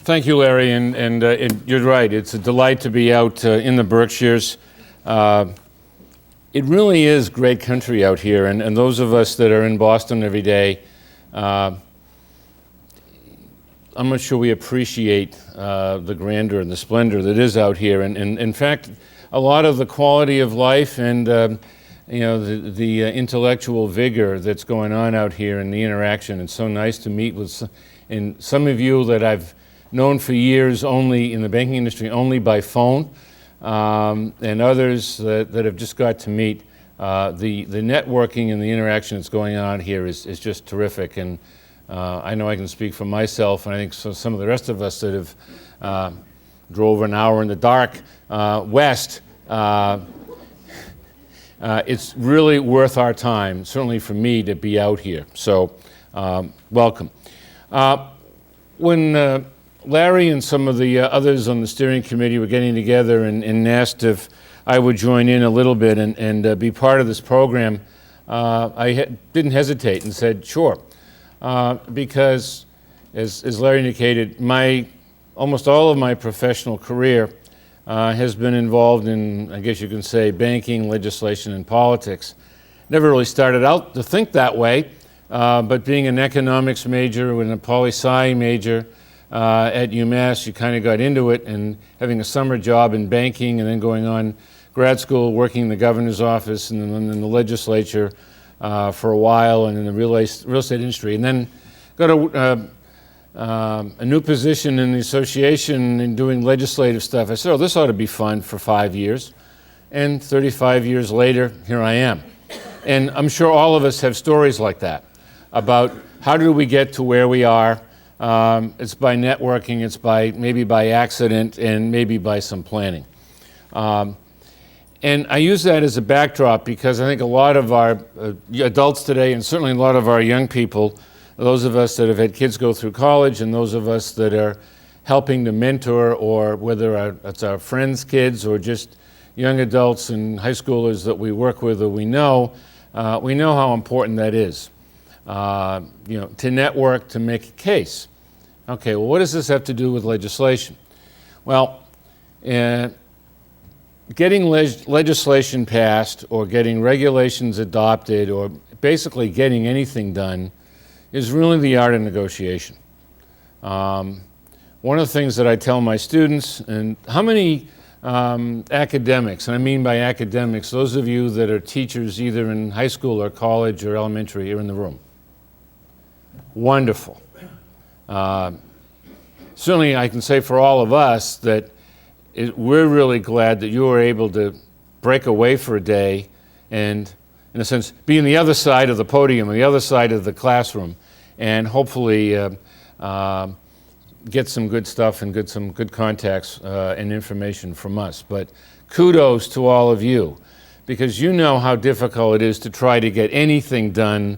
Thank you, Larry, you're right. It's a delight to be out in the Berkshires. It really is great country out here, and those of us that are in Boston every day, I'm not sure we appreciate the grandeur and the splendor that is out here. And in fact, a lot of the quality of life and the intellectual vigor that's going on out here and the interaction. It's so nice to meet with some of you that I've known for years only in the banking industry, only by phone, and others that have just got to meet. The networking and the interaction that's going on here is just terrific. And I know I can speak for myself, and I think some of the rest of us that have drove an hour in the dark west. It's really worth our time, certainly for me, to be out here. So, welcome. When Larry and some of the others on the steering committee were getting together and asked if I would join in a little bit and be part of this program, I didn't hesitate and said, sure. Because, as Larry indicated, almost all of my professional career has been involved in, I guess you can say, banking, legislation, and politics. Never really started out to think that way, but being an economics major and a poli-sci major at UMass, you kind of got into it, and having a summer job in banking and then going on grad school, working in the governor's office and then in the legislature for a while and in the real estate industry, and then got a new position in the association and doing legislative stuff. I said, oh, this ought to be fun for 5 years. And 35 years later, here I am. And I'm sure all of us have stories like that about how did we get to where we are. It's by networking, it's maybe by accident, and maybe by some planning. And I use that as a backdrop because I think a lot of our adults today, and certainly a lot of our young people, those of us that have had kids go through college and those of us that are helping to mentor, or whether it's our friends' kids or just young adults and high schoolers that we work with or we know how important that is. To network, to make a case. Okay, well, what does this have to do with legislation? Well, getting legislation passed or getting regulations adopted or basically getting anything done is really the art of negotiation. One of the things that I tell my students, and how many academics, and I mean by academics, those of you that are teachers either in high school or college or elementary, are in the room? Wonderful. Certainly I can say for all of us that we're really glad that you were able to break away for a day and, in a sense, be on the other side of the podium, on the other side of the classroom, and hopefully get some good stuff and some good contacts and information from us. But kudos to all of you, because you know how difficult it is to try to get anything done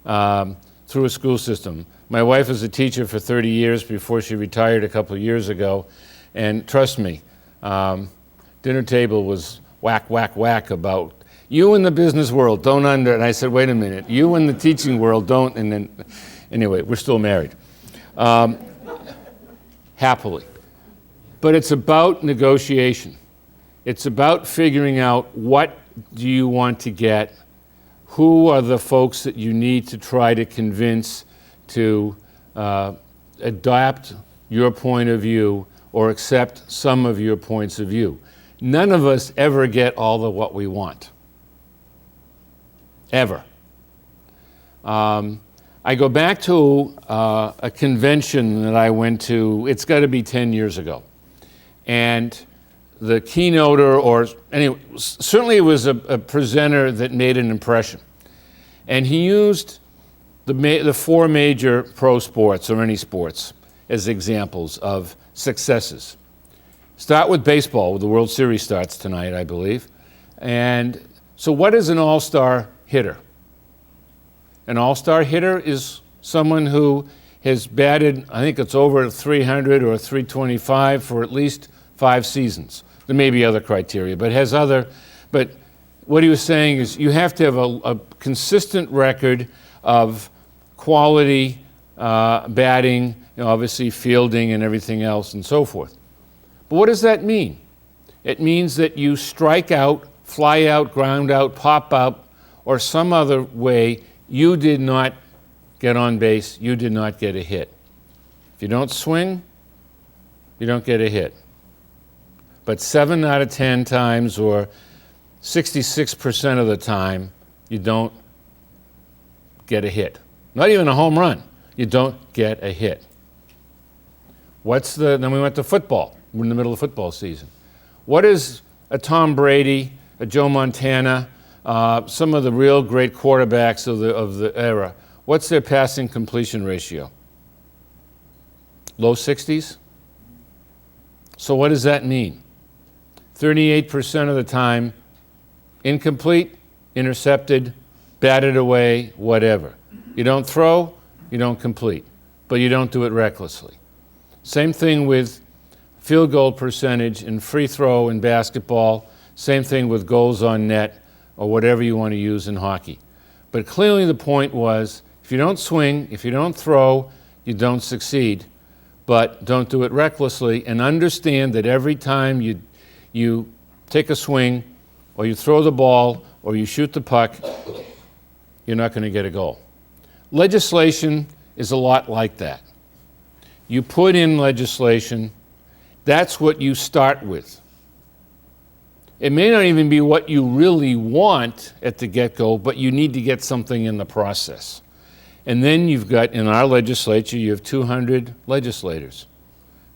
through a school system. My wife was a teacher for 30 years before she retired a couple of years ago, and trust me, dinner table was whack, whack, whack about you in the business world don't and I said, wait a minute, you in the teaching world don't, and then, anyway, we're still married. Happily. But it's about negotiation. It's about figuring out what do you want to get, who are the folks that you need to try to convince to adopt your point of view or accept some of your points of view. None of us ever get all of what we want. Ever. I go back to a convention that I went to, it's got to be 10 years ago. And the keynoter, or anyway, certainly it was a presenter that made an impression. And he used the four major pro sports, or any sports, as examples of successes. Start with baseball, the World Series starts tonight, I believe. And so what is an all-star hitter? An all-star hitter is someone who has batted, I think it's over 300 or 325 for at least 5 seasons. There may be other criteria, but but what he was saying is you have to have a consistent record of quality batting obviously fielding and everything else and so forth. But what does that mean? It means that you strike out, fly out, ground out, pop out, or some other way you did not get on base, you did not get a hit. If you don't swing, you don't get a hit. But 7 out of 10 times, or 66% of the time, you don't get a hit. Not even a home run. You don't get a hit. Then we went to football. We're in the middle of football season. What is a Tom Brady, a Joe Montana, some of the real great quarterbacks of the era? What's their passing completion ratio? Low 60s? So what does that mean? 38% of the time, incomplete, intercepted, batted away, whatever. You don't throw, you don't complete, but you don't do it recklessly. Same thing with field goal percentage and free throw in basketball. Same thing with goals on net or whatever you want to use in hockey. But clearly the point was, if you don't swing, if you don't throw, you don't succeed. But don't do it recklessly, and understand that every time you take a swing or you throw the ball or you shoot the puck, you're not going to get a goal. Legislation is a lot like that. You put in legislation, that's what you start with. It may not even be what you really want at the get-go, but you need to get something in the process. And then you've got, in our legislature, you have 200 legislators.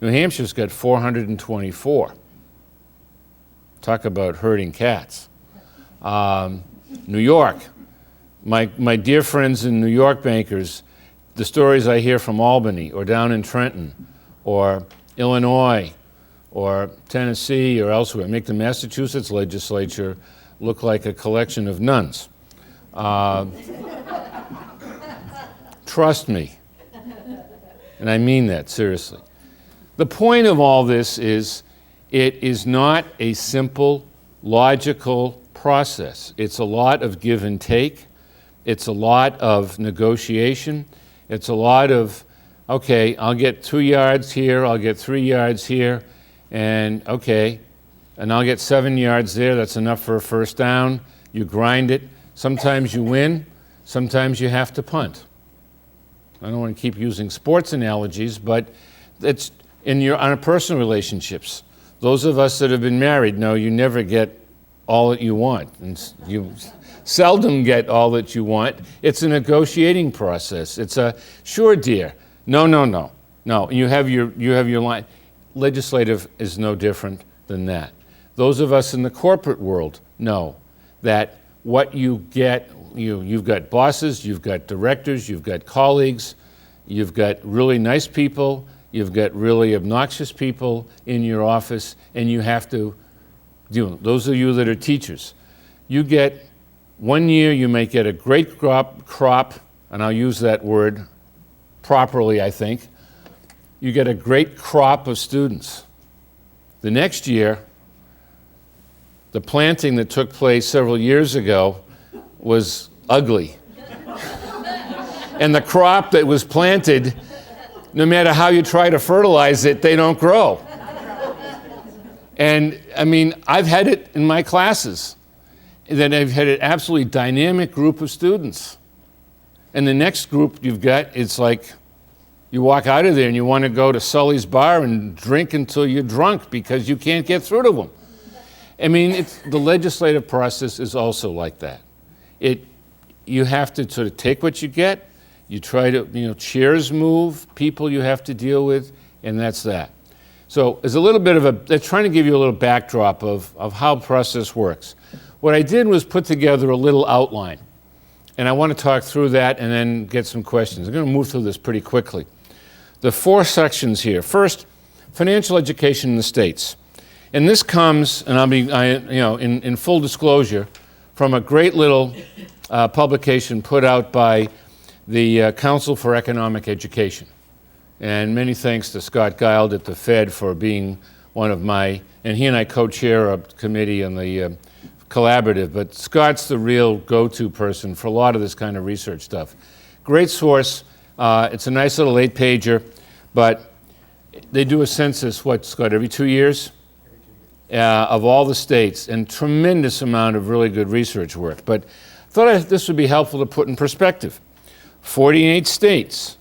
New Hampshire's got 424. Talk about herding cats. New York, my dear friends in New York bankers, the stories I hear from Albany or down in Trenton or Illinois or Tennessee or elsewhere make the Massachusetts legislature look like a collection of nuns. Trust me, and I mean that seriously. The point of all this is it is not a simple, logical process. It's a lot of give and take. It's a lot of negotiation. It's a lot of, okay, I'll get 2 yards here, I'll get 3 yards here, and okay, and I'll get 7 yards there, that's enough for a first down. You grind it. Sometimes you win, sometimes you have to punt. I don't want to keep using sports analogies, but it's on personal relationships. Those of us that have been married know you never get all that you want, and you seldom get all that you want. It's a negotiating process. It's a, sure, dear, no. And you have your line. Legislative is no different than that. Those of us in the corporate world know that what you get, you've got bosses, you've got directors, you've got colleagues, you've got really nice people, you've got really obnoxious people in your office, and you have to do. Those of you that are teachers, you get, 1 year you may get a great crop, and I'll use that word properly, I think. You get a great crop of students. The next year, the planting that took place several years ago was ugly. And the crop that was planted, no matter how you try to fertilize it, they don't grow. And I mean, I've had it in my classes, that I've had an absolutely dynamic group of students. And the next group you've got, it's like you walk out of there and you want to go to Sully's bar and drink until you're drunk because you can't get through to them. I mean, the legislative process is also like that. You have to sort of take what you get, you try to, chairs move, people you have to deal with, and that's that. So there's a little bit of they're trying to give you a little backdrop of how process works. What I did was put together a little outline, and I want to talk through that and then get some questions. I'm going to move through this pretty quickly. The 4 sections here. First, financial education in the states. And this comes, and I'll be, in full disclosure, from a great little publication put out by the Council for Economic Education. And many thanks to Scott Gild at the Fed for being one of my, and he and I co-chair a committee on the collaborative, but Scott's the real go-to person for a lot of this kind of research stuff. Great source. It's a nice little 8-pager, But they do a census, Scott, every 2 years? Of all the states, and tremendous amount of really good research work. But I thought this would be helpful to put in perspective. 48 states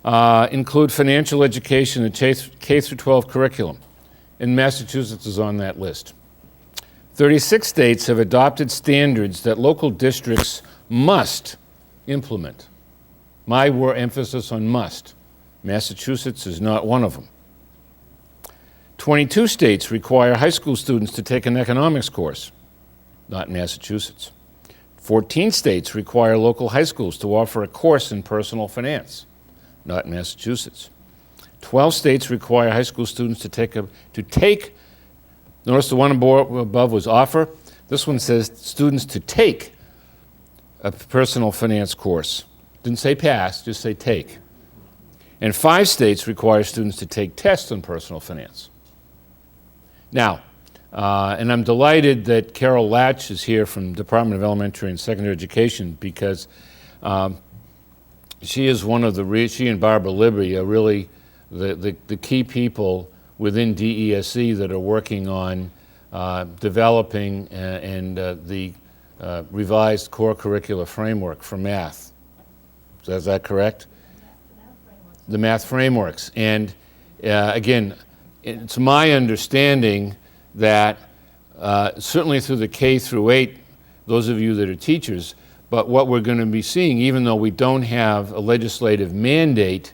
include financial education in the K through 12 curriculum, and Massachusetts is on that list. 36 states have adopted standards that local districts must implement. My emphasis on must. Massachusetts is not one of them. 22 states require high school students to take an economics course, not in Massachusetts. 14 states require local high schools to offer a course in personal finance, not in Massachusetts. 12 states require high school students to take, notice the one above was offer. This one says students to take a personal finance course. Didn't say pass, just say take. And 5 states require students to take tests on personal finance. Now, and I'm delighted that Carol Latch is here from Department of Elementary and Secondary Education, because she is one of she and Barbara Libby are really the key people within DESE that are working on developing the revised core curricular framework for math. Is that correct? The math frameworks. And again, it's my understanding that certainly through the K through 8, those of you that are teachers, but what we're going to be seeing, even though we don't have a legislative mandate,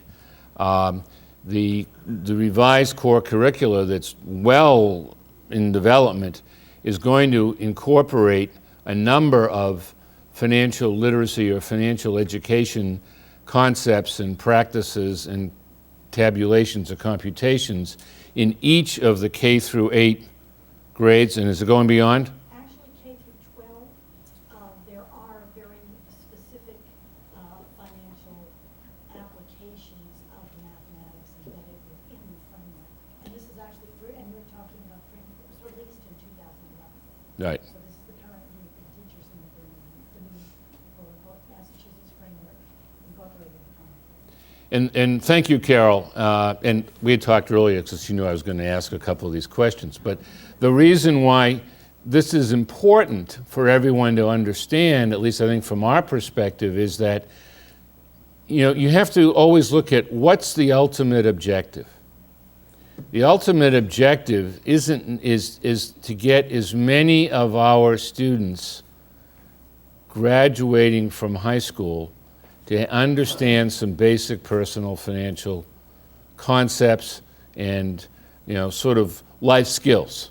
the revised core curricula that's well in development is going to incorporate a number of financial literacy or financial education concepts and practices and tabulations or computations in each of the K through 8 grades. And is it going beyond? Actually, K through 12, there are very specific financial applications of mathematics embedded within the framework. And this is actually, and we're talking about framework, it was released in 2011. Right. So this is the current group of teachers in the new Massachusetts framework incorporated the framework. And thank you, Carol. And we had talked earlier because you knew I was going to ask a couple of these questions. But the reason why this is important for everyone to understand, at least I think from our perspective, is that you have to always look at what's the ultimate objective. The ultimate objective is to get as many of our students graduating from high school to understand some basic personal financial concepts and sort of life skills.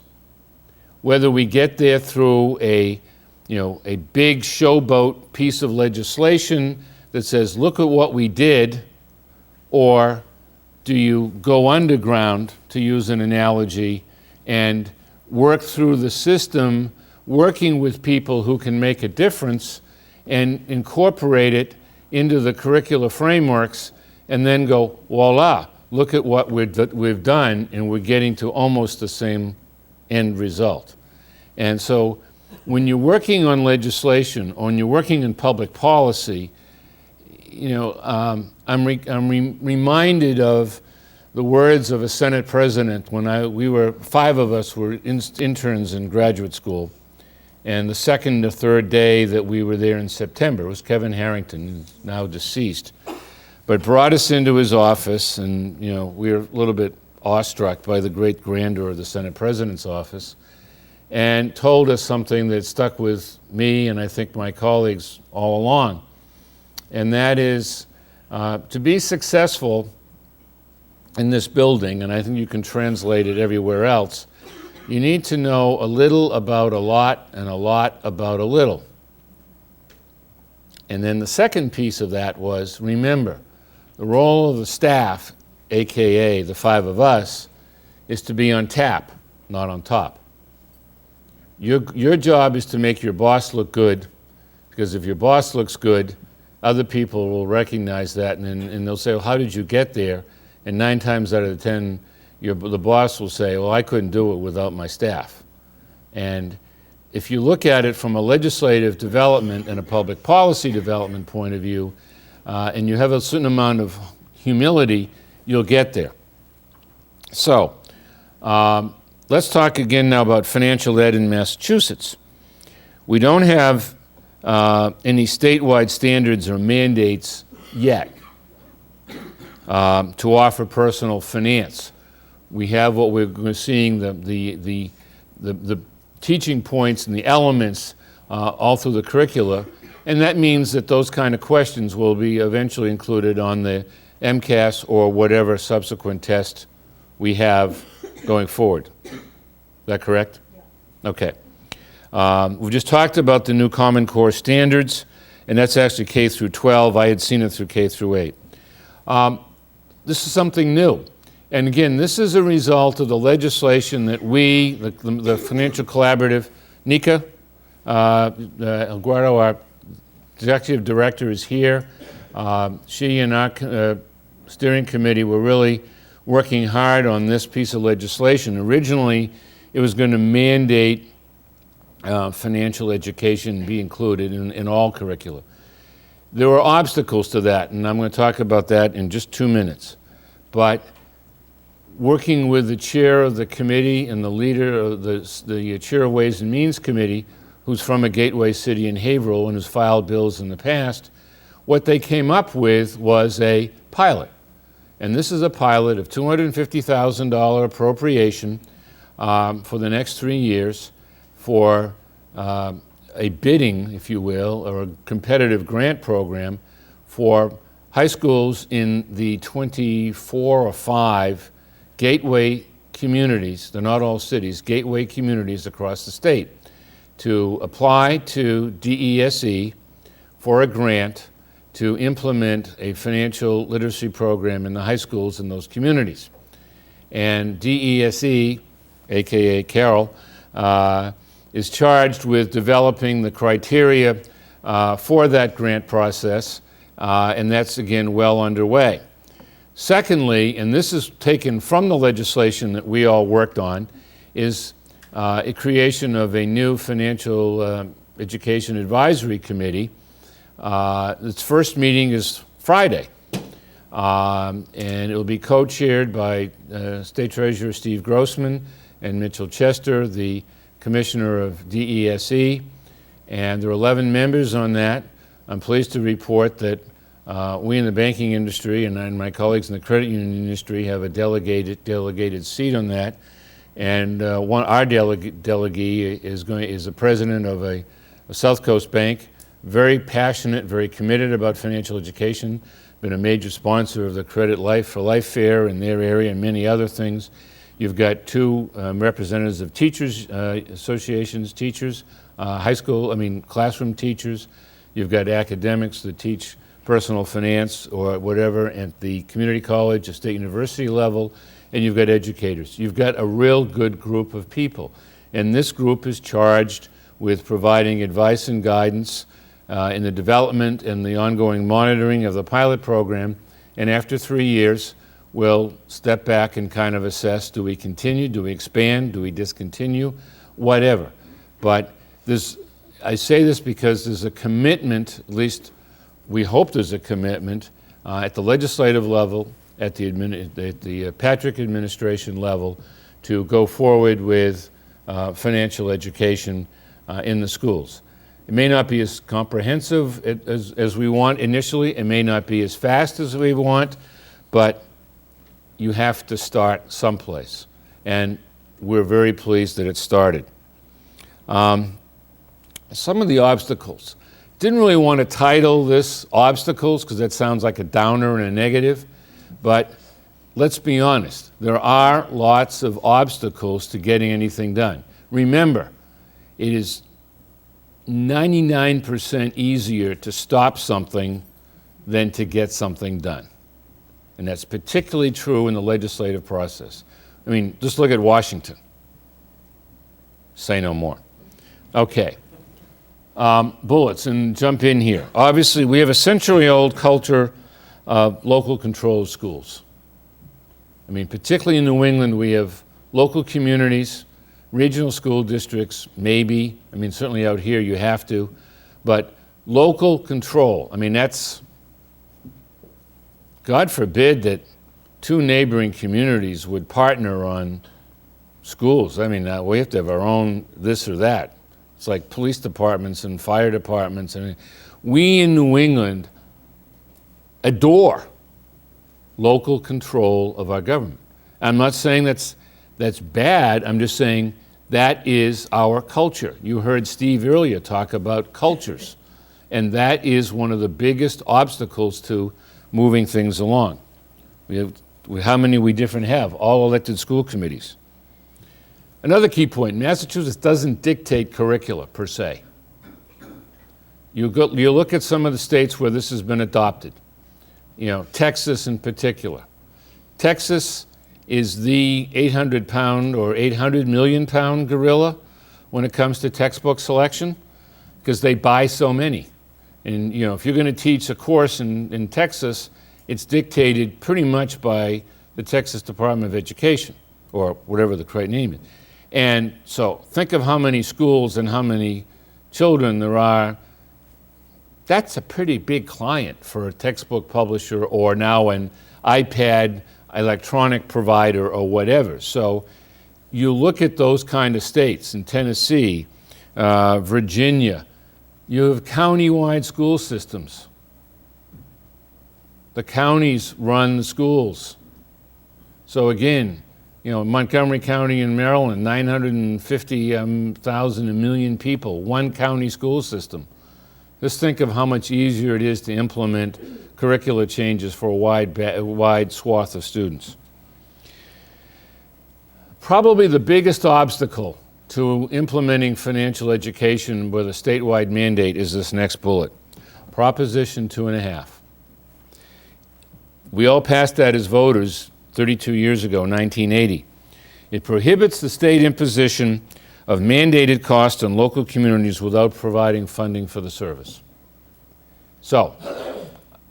Whether we get there through a big showboat piece of legislation that says, look at what we did, or do you go underground, to use an analogy, and work through the system, working with people who can make a difference and incorporate it into the curricular frameworks, and then go, voila, look at what we've done, and we're getting to almost the same end result. And so when you're working on legislation, or when you're working in public policy, I'm reminded of the words of a Senate president when 5 of us were interns in graduate school. And the second or third day that we were there in September, it was Kevin Harrington, now deceased, but brought us into his office, and we were a little bit awestruck by the great grandeur of the Senate President's office, and told us something that stuck with me and I think my colleagues all along. And that is, to be successful in this building, and I think you can translate it everywhere else, you need to know a little about a lot and a lot about a little. And then the second piece of that was, remember, the role of the staff, AKA the 5 of us, is to be on tap, not on top. Your job is to make your boss look good, because if your boss looks good, other people will recognize that, and they'll say, well, how did you get there? And 9 times out of 10, the boss will say, well, I couldn't do it without my staff. And if you look at it from a legislative development and a public policy development point of view, and you have a certain amount of humility, you'll get there. So, let's talk again now about financial ed in Massachusetts. We don't have any statewide standards or mandates yet to offer personal finance. We have what we're seeing, the teaching points and the elements all through the curricula, and that means that those kind of questions will be eventually included on the MCAS or whatever subsequent test we have going forward. Is that correct? Yeah. Okay. We just talked about the new Common Core standards, and that's actually K through 12. I had seen it through K through 8. This is something new. And again, this is a result of the legislation that we, the Financial Collaborative, Nika Aguero, our executive director, is here. She and our steering committee were really working hard on this piece of legislation. Originally, it was going to mandate financial education be included in all curricula. There were obstacles to that, and I'm going to talk about that in just 2 minutes. But working with the chair of the committee and the leader of the chair of Ways and Means Committee, who's from a gateway city in Haverhill and has filed bills in the past, what they came up with was a pilot. And this is a pilot of $250,000 appropriation for the next 3 years for a bidding, if you will, or a competitive grant program for high schools in the 24 or 5 gateway communities, they're not all cities, gateway communities across the state, to apply to DESE for a grant to implement a financial literacy program in the high schools in those communities. And DESE, aka Carol, is charged with developing the criteria for that grant process, and that's again well underway. Secondly, and this is taken from the legislation that we all worked on, is a creation of a new financial education advisory committee. Its first meeting is Friday, and it will be co-chaired by State Treasurer Steve Grossman and Mitchell Chester, the Commissioner of DESE, and there are 11 members on that. I'm pleased to report that we in the banking industry and my colleagues in the credit union industry have a delegated seat on that. And our delegee is the president of a South Coast bank, very passionate, very committed about financial education, been a major sponsor of the Credit for Life Fair in their area and many other things. You've got 2 representatives of teachers associations, teachers, classroom teachers. You've got academics that teach personal finance or whatever at the community college or state university level, and you've got educators. You've got a real good group of people. And this group is charged with providing advice and guidance in the development and the ongoing monitoring of the pilot program. And after 3 years, we'll step back and kind of assess, do we continue, do we expand, do we discontinue, whatever. But I say this because there's a commitment, at least we hope there's a commitment at the legislative level, at the Patrick administration level, to go forward with financial education in the schools. It may not be as comprehensive as we want initially. It may not be as fast as we want, but you have to start someplace. And we're very pleased that it started. Some of the obstacles. Didn't really want to title this obstacles because that sounds like a downer and a negative, but let's be honest. There are lots of obstacles to getting anything done. Remember, it is 99% easier to stop something than to get something done. And that's particularly true in the legislative process. I mean, just look at Washington. Say no more. Okay. Bullets, and jump in here. Obviously, we have a century-old culture of local control of schools. I mean, particularly in New England, we have local communities, regional school districts, maybe. I mean, certainly out here you have to. But local control, I mean, that's, God forbid that two neighboring communities would partner on schools. I mean, we have to have our own this or that. It's like police departments and fire departments. I mean, we in New England adore local control of our government. I'm not saying that's bad. I'm just saying that is our culture. You heard Steve earlier talk about cultures, and that is one of the biggest obstacles to moving things along. How many we different have? All elected school committees. Another key point, Massachusetts doesn't dictate curricula per se. You look at some of the states where this has been adopted. Texas in particular. Texas is the 800-pound or 800 million-pound gorilla when it comes to textbook selection, because they buy so many. And if you're going to teach a course in Texas, it's dictated pretty much by the Texas Department of Education, or whatever the correct name is. And so think of how many schools and how many children there are. That's a pretty big client for a textbook publisher, or now an iPad electronic provider or whatever. So you look at those kind of states in Tennessee, Virginia, you have county-wide school systems. The counties run the schools. So again, Montgomery County in Maryland, 950,000, a million people, one county school system. Just think of how much easier it is to implement curricular changes for a wide swath of students. Probably the biggest obstacle to implementing financial education with a statewide mandate is this next bullet, Proposition 2.5. We all passed that as voters 32 years ago, 1980. It prohibits the state imposition of mandated costs on local communities without providing funding for the service. So,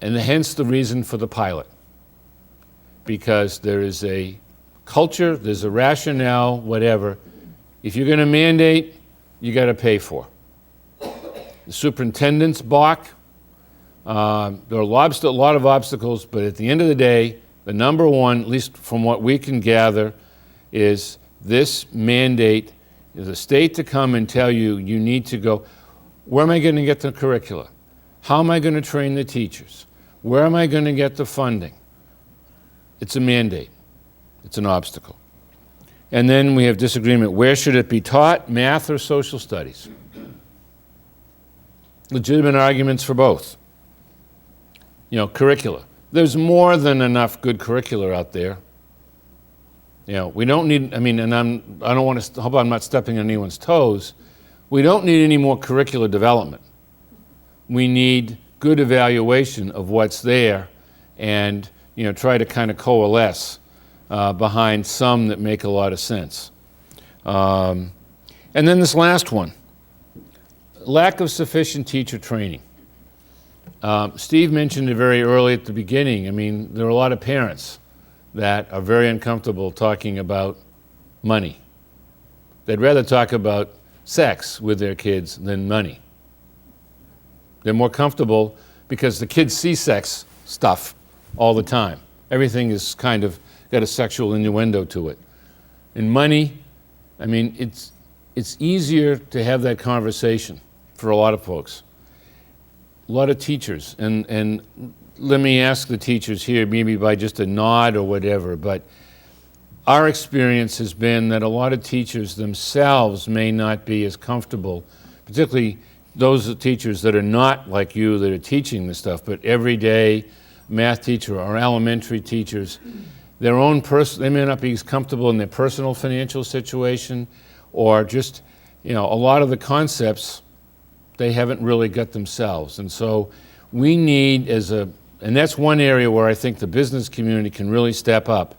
and hence the reason for the pilot, because there is a culture, there's a rationale, whatever. If you're going to mandate, you got to pay for. The superintendents balk. There are a lot of obstacles, but at the end of the day, the number one, at least from what we can gather, is this mandate is a state to come and tell you, you need to go, where am I going to get the curricula? How am I going to train the teachers? Where am I going to get the funding? It's a mandate. It's an obstacle. And then we have disagreement. Where should it be taught, math or social studies? Legitimate arguments for both. Curricula. There's more than enough good curricula out there. We don't need, I hope I'm not stepping on anyone's toes. We don't need any more curricular development. We need good evaluation of what's there and, try to kind of coalesce behind some that make a lot of sense. And then this last one, lack of sufficient teacher training. Steve mentioned it very early at the beginning. There are a lot of parents that are very uncomfortable talking about money. They'd rather talk about sex with their kids than money. They're more comfortable because the kids see sex stuff all the time. Everything is kind of got a sexual innuendo to it. And money, it's easier to have that conversation for a lot of folks. A lot of teachers, and let me ask the teachers here, maybe by just a nod or whatever, but our experience has been that a lot of teachers themselves may not be as comfortable, particularly those teachers that are not like you that are teaching this stuff, but everyday math teacher or elementary teachers, they may not be as comfortable in their personal financial situation, or just, a lot of the concepts they haven't really got themselves. And so we need and that's one area where I think the business community can really step up,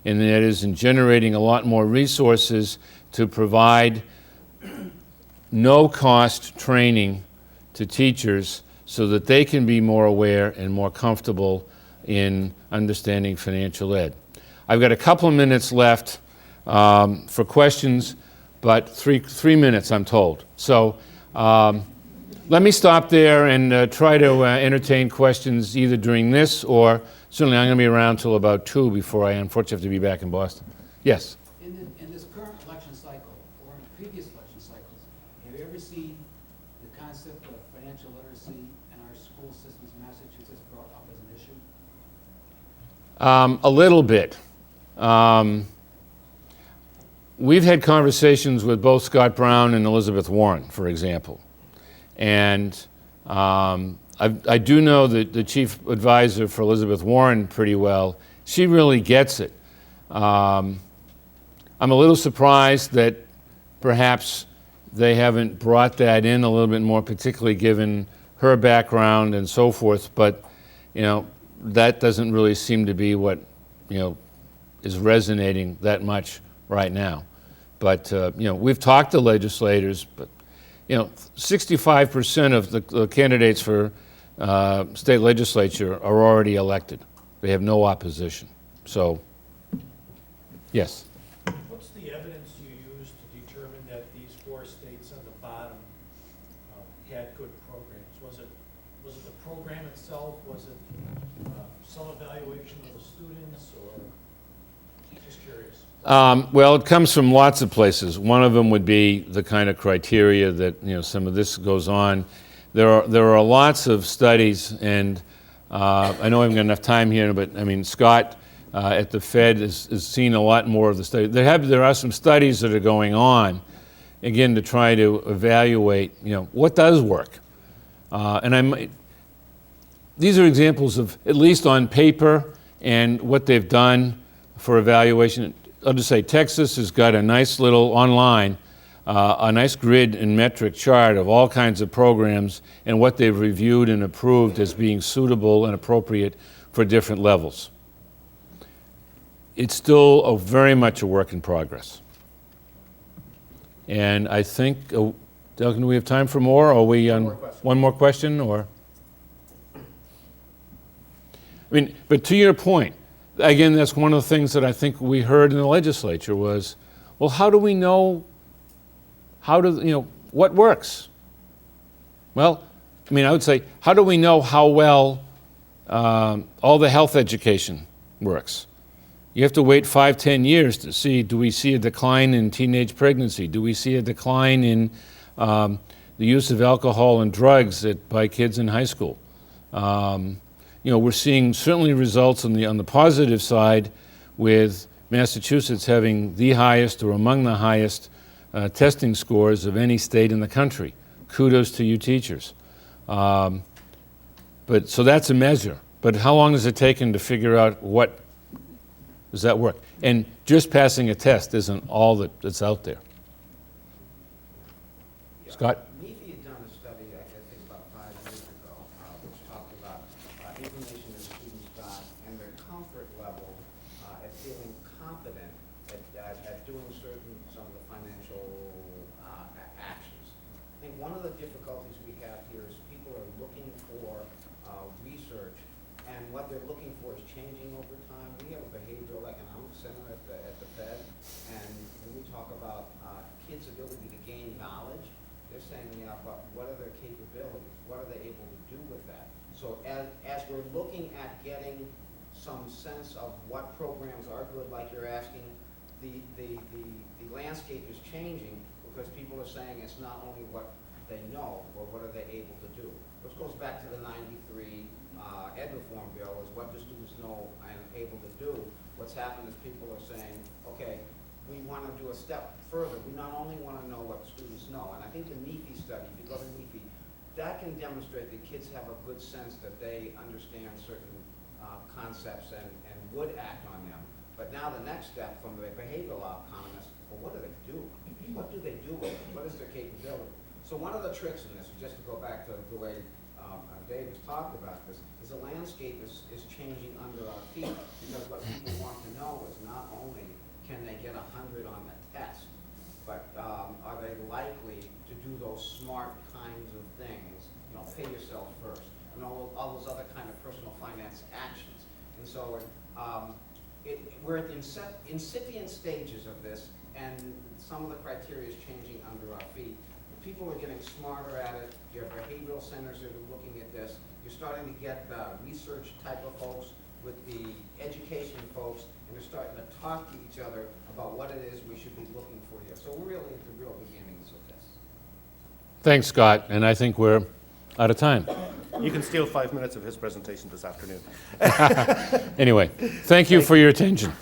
and that is in generating a lot more resources to provide no-cost training to teachers so that they can be more aware and more comfortable in understanding financial ed. I've got a couple of minutes left for questions, but three minutes, I'm told. So let me stop there and try to entertain questions either during this or certainly I'm going to be around till about 2 before I unfortunately have to be back in Boston. Yes? In this current election cycle, or in previous election cycles, have you ever seen the concept of financial literacy in our school systems in Massachusetts brought up as an issue? A little bit. We've had conversations with both Scott Brown and Elizabeth Warren, for example. And I do know that the chief advisor for Elizabeth Warren pretty well. She really gets it. I'm a little surprised that perhaps they haven't brought that in a little bit more, particularly given her background and so forth. But, that doesn't really seem to be what, is resonating that much right now. But, we've talked to legislators, but, 65% of the candidates for state legislature are already elected. They have no opposition. So, yes. What's the evidence you use to determine that these 4 states on the bottom had good programs? Was it the program itself? Was it some evaluation of the students, or just curious? Well, it comes from lots of places. One of them would be the kind of criteria that some of this goes on. There are lots of studies, and I know I haven't got enough time here, but I mean Scott at the Fed has seen a lot more of the studies. There are some studies that are going on, again, to try to evaluate what does work. These are examples of, at least on paper, and what they've done for evaluation. I'll just say Texas has got a nice little online, a nice grid and metric chart of all kinds of programs and what they've reviewed and approved as being suitable and appropriate for different levels. It's still very much a work in progress. And I think, Duncan, do we have time for more? Or are we on one more question? Or? But to your point, again, that's one of the things that I think we heard in the legislature was, well, how do we know, what works? Well, I would say, how do we know how well all the health education works? You have to wait 5-10 years to see, do we see a decline in teenage pregnancy? Do we see a decline in the use of alcohol and drugs by kids in high school? We're seeing certainly results on the positive side with Massachusetts having the highest or among the highest testing scores of any state in the country. Kudos to you teachers. So that's a measure. But how long has it taken to figure out what does that work? And just passing a test isn't all that's out there. Yeah. Scott? NEFI had done a study, I think about 5 years ago, which talked about information that students got and their comfort level at feeling confident at doing some of the financial actions. I think one of the difficulties we have here is people are looking for research, and what they're looking for is changing over time. We have a behavioral economics center at the Fed, and when we talk about kids' ability to gain knowledge, they're saying, but what are their capabilities? What are they able to do with that? So as we're looking at getting some sense of what programs are good, like you're asking, the landscape is changing because people are saying it's not only what they know, but what are they able to do. Which goes back to the 93 Ed Reform Bill, is what do students know and able to do. What's happened is people are saying, okay, we want to do a step further. We not only want to know what students know, and I think the NEFI study, if you go to NEFI, that can demonstrate that kids have a good sense that they understand certain concepts and would act on them. But now the next step from the behavioral economist, well, what do they do? What do they do with it? What is their capability? So one of the tricks in this, just to go back to the way Dave has talked about this, is the landscape is changing under our feet, because what people want to know is not only can they get 100 on the test, but are they likely to do those smart kinds of things, pay yourself first, and all those other kind of personal finance actions. And so we're at the incipient stages of this, and some of the criteria is changing under our feet. People are getting smarter at it. You have behavioral centers that are looking at this. You're starting to get research type of folks with the education folks, and they're starting to talk to each other about what it is we should be looking for here. So we're really at the real beginnings of this. Thanks, Scott, and I think we're out of time. You can steal 5 minutes of his presentation this afternoon. Anyway, thank you for your attention.